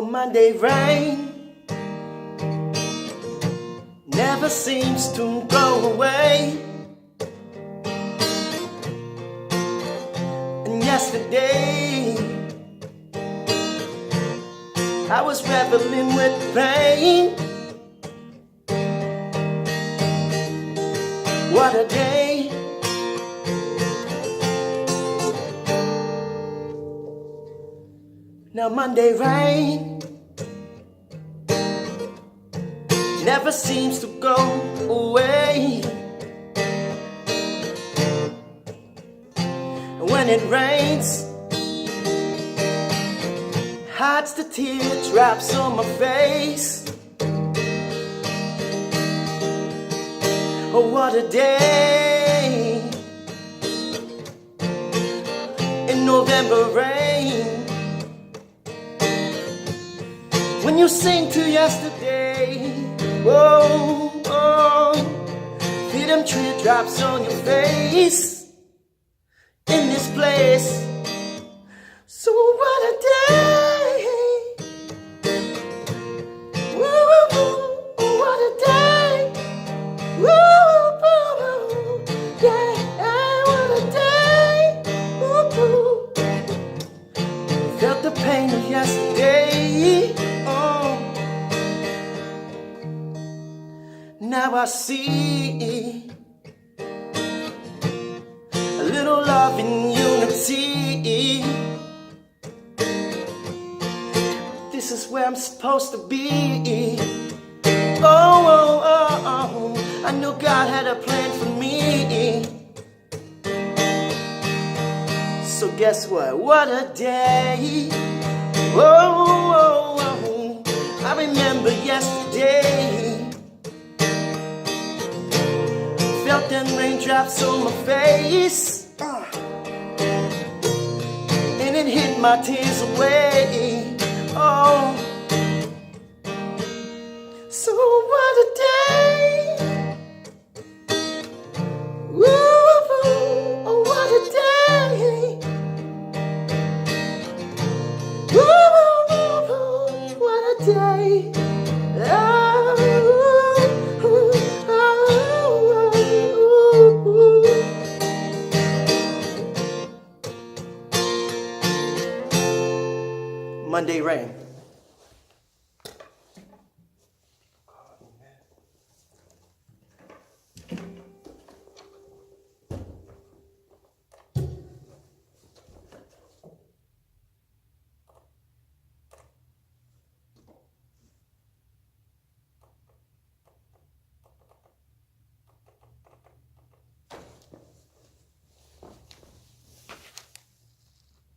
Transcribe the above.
Oh, Monday rain never seems to go away. And yesterday I was reveling with pain. What a day. Now Monday rain never seems to go away. When it rains, hides the teardrops on my face. Oh, what a day in November rain. When you sing to yesterday, oh, oh, feel them teardrops on your face in this place. So what a day, woo, what a day, woo, yeah, what a day, woo. Felt the pain of yesterday. Now I see a little love in unity. This is where I'm supposed to be. Oh, oh, oh, oh. I knew God had a plan for me. So guess what? What a day. Oh, oh, oh. I remember yesterday. Felt them raindrops on my face, and it hid my tears away. Oh, so what a day. Woo, oh, what a day. Woo, what a day. Monday rain.